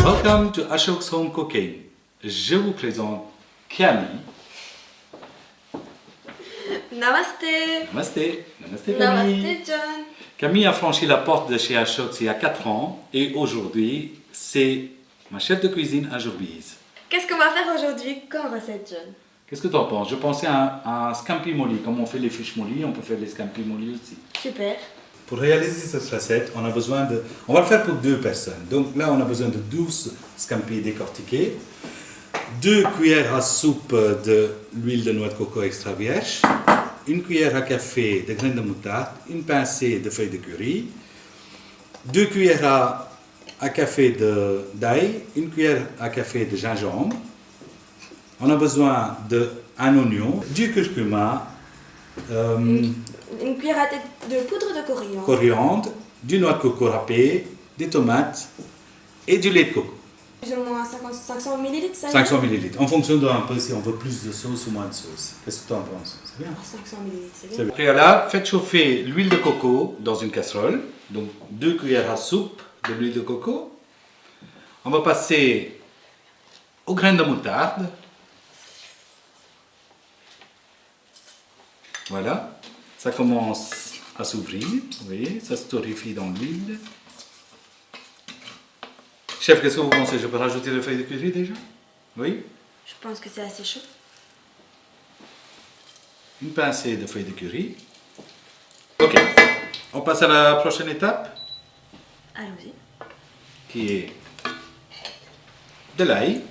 Welcome to Ashok's Home Cooking. Je vous présente Camille. Namaste. Namasté. Namasté Camille. Namaste John. Camille a franchi la porte de chez Ashok's il y a 4 ans et aujourd'hui, c'est ma chef de cuisine à Jourbise. Qu'est-ce qu'on va faire aujourd'hui comme recette, John? Qu'est-ce que tu en penses? Je pensais à un scampi molli. Comme on fait les fiches mollies, on peut faire les scampi molli aussi. Super. Pour réaliser cette recette, on a besoin de... On va le faire pour 2 personnes. Donc là, on a besoin de 12 scampi décortiqués, 2 cuillères à soupe de l'huile de noix de coco extra vierge, 1 cuillère à café de graines de moutarde, une pincée de feuilles de curry, 2 cuillères à café d'ail, 1 cuillère à café de gingembre. On a besoin d'un oignon, du curcuma, Une cuillère à tête de poudre de coriandre. coriandre, du noix de coco râpée, des tomates et du lait de coco. Plus ou moins 500 ml, ça 500 ml. En fonction de un peu si on veut plus de sauce ou moins de sauce. Qu'est-ce que tu en penses? C'est bien. 500 ml, c'est C'est bien. bien. Préalable, faites chauffer l'huile de coco dans une casserole. Donc 2 cuillères à soupe de l'huile de coco. On va passer aux graines de moutarde. Voilà. Ça commence à s'ouvrir. Vous voyez, ça se torréfie dans l'huile. Chef, qu'est-ce que vous pensez? Je peux rajouter les feuilles de curry déjà? Oui? Je pense que c'est assez chaud. Une pincée de feuilles de curry. Ok. On passe à la prochaine étape, Allons-y. qui est de l'ail.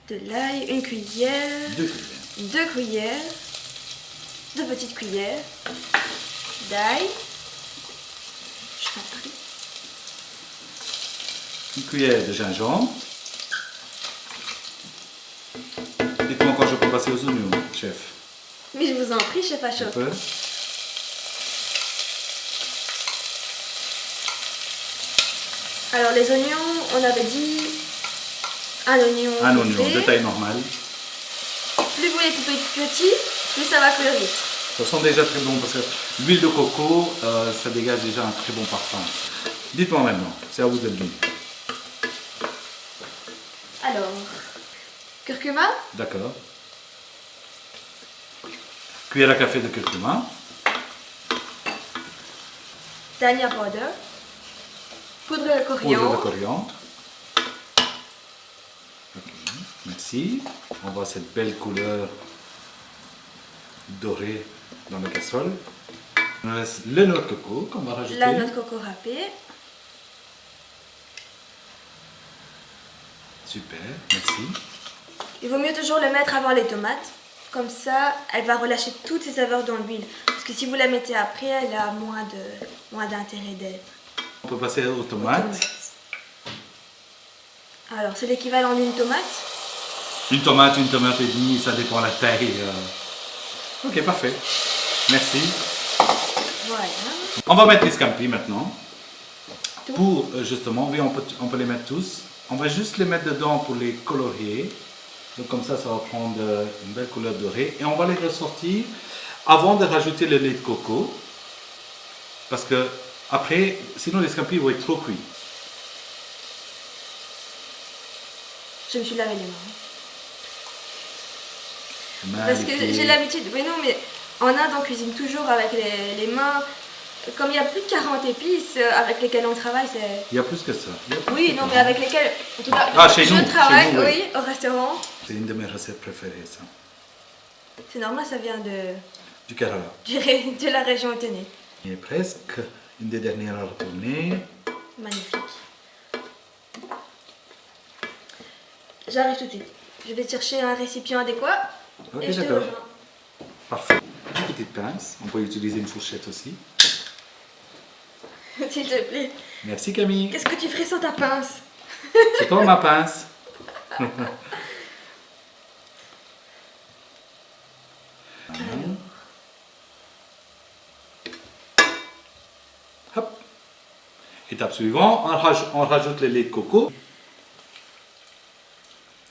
De l'ail, une cuillère, 2 cuillères. 2 cuillères, 2 petites cuillères d'ail. Je t'en prie. Une cuillère de gingembre. Dites-moi quand je peux passer aux oignons, chef. Mais je vous en prie, chef Un Ashok. peu. Alors les oignons, on avait dit un oignon. Un oignon coupé. de taille normale. Plus vous les coupez petit, plus ça va cuire vite. Ça sent déjà très bon parce que l'huile de coco, ça dégage déjà un très bon parfum. Dites-moi maintenant, c'est à vous de le dire. Alors, curcuma, D'accord. Cuillère à café de curcuma. dhania powder, poudre de Poudre coriandre, de coriandre. Ok, merci. On voit cette belle couleur dorée dans la casserole. Il nous reste le noix de coco qu'on va rajouter. la noix de coco râpée, Super, merci. il vaut mieux toujours le mettre avant les tomates, comme ça elle va relâcher toutes ses saveurs dans l'huile. Parce que si vous la mettez après, elle a moins d'intérêt d'être. On peut passer aux tomates. Alors c'est l'équivalent d'une tomate. Une tomate et demie, ça dépend de la taille. Ok, parfait. Merci. Voilà. On va mettre les scampi maintenant. Tout. Pour justement, oui, on peut les mettre tous. On va juste les mettre dedans pour les colorier. Donc comme ça va prendre une belle couleur dorée. Et on va les ressortir avant de rajouter le lait de coco. Parce que après, sinon les scampi vont être trop cuits. Je me suis lavé les mains. Parce que Magnifique. j'ai l'habitude, mais non, mais en Inde on cuisine toujours avec les mains. Comme il y a plus de 40 épices avec lesquelles on travaille, c'est... Il y a plus que ça. Il y a plus Oui, que non, ça. mais avec lesquelles, en tout cas, Ah, chez je nous, travaille, chez nous, oui. oui, au restaurant. C'est une de mes recettes préférées, ça. C'est normal, ça vient Du Kerala. de la région athénée. Il est presque une des dernières à retourner. Magnifique. J'arrive tout de suite. Je vais chercher un récipient adéquat. Ok, et je te d'accord. rejoins. Parfait. Une petite pince. On peut utiliser une fourchette aussi. S'il te plaît. Merci Camille. Qu'est-ce que tu ferais sans ta pince? C'est toi ma pince. Hop. Étape suivante, on rajoute le lait de coco.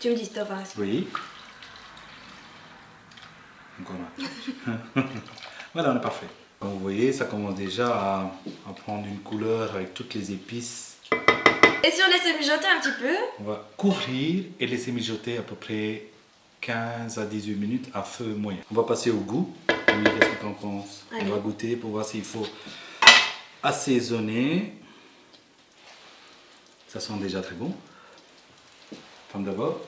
Tu me dis stop, hein. Oui. Encore là. Voilà, on est parfait. Comme vous voyez, ça commence déjà à prendre une couleur avec toutes les épices Et si on laissait mijoter un petit peu, On va couvrir et laisser mijoter à peu près 15 à 18 minutes à feu moyen. On va passer au goût. Camille, qu'est-ce que tu en penses? Allez. On va goûter pour voir s'il faut assaisonner. Ça sent déjà très bon. Femme d'abord.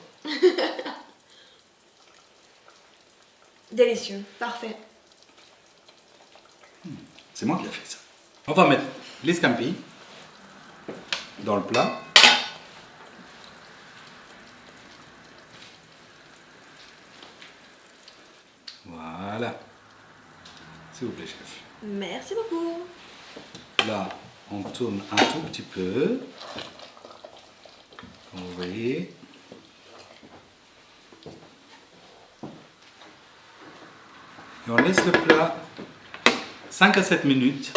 délicieux, parfait. C'est moi qui ai fait ça. On va mettre les scampi dans le plat. Voilà. S'il vous plaît, chef. Merci beaucoup. Là, on tourne un tout petit peu. Comme vous voyez. Et on laisse le plat 5 à 7 minutes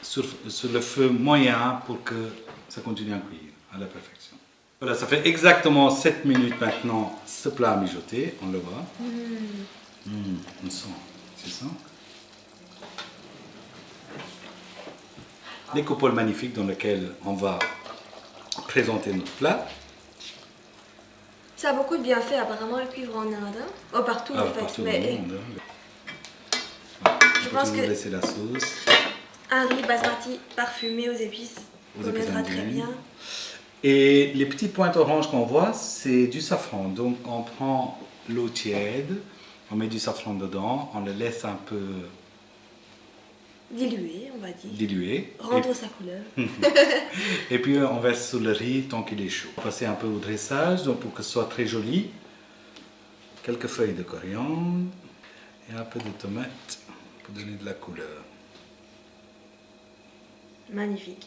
sur le feu moyen pour que ça continue à cuire à la perfection. Voilà, ça fait exactement 7 minutes maintenant ce plat a mijoté, on le voit. On sent, tu sens? Des coupoles magnifiques dans lesquelles on va présenter notre plat. Ça a beaucoup de bienfaits apparemment le cuivre en Inde. Hein. Oh, partout en fait. Partout dans Mais le monde. Voilà, je peux pense toujours que laisser la sauce. un riz basmati parfumé aux épices conviendra très bien. Et les petits pointes oranges qu'on voit, c'est du safran. Donc on prend l'eau tiède, on met du safran dedans, on le laisse un peu Dilué, on va dire. diluer. Rendre sa couleur. Et puis on verse sur le riz tant qu'il est chaud. Passer un peu au dressage, donc pour que ce soit très joli. Quelques feuilles de coriandre et un peu de tomate pour donner de la couleur. Magnifique.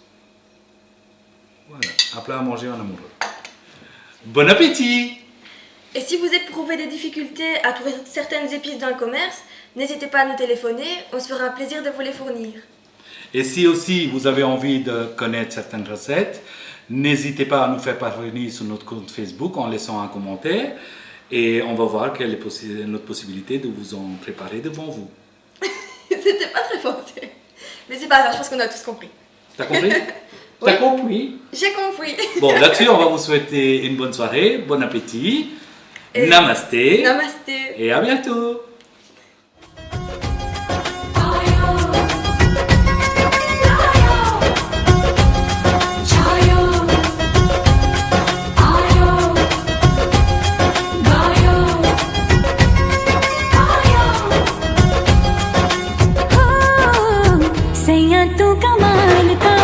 Voilà, un plat à manger en amoureux. Bon appétit! Et si vous éprouvez des difficultés à trouver certaines épices dans le commerce, n'hésitez pas à nous téléphoner, on se fera un plaisir de vous les fournir. Et si aussi vous avez envie de connaître certaines recettes, n'hésitez pas à nous faire parvenir sur notre compte Facebook en laissant un commentaire et on va voir quelle est notre possibilité de vous en préparer devant vous. C'était pas très pensé. Mais c'est pas grave, je pense qu'on a tous compris. T'as compris? T'as compris? J'ai compris. Bon, là-dessus, on va vous souhaiter une bonne soirée, bon appétit, Et namasté, Namasté. et à bientôt. सैया तू कमाल का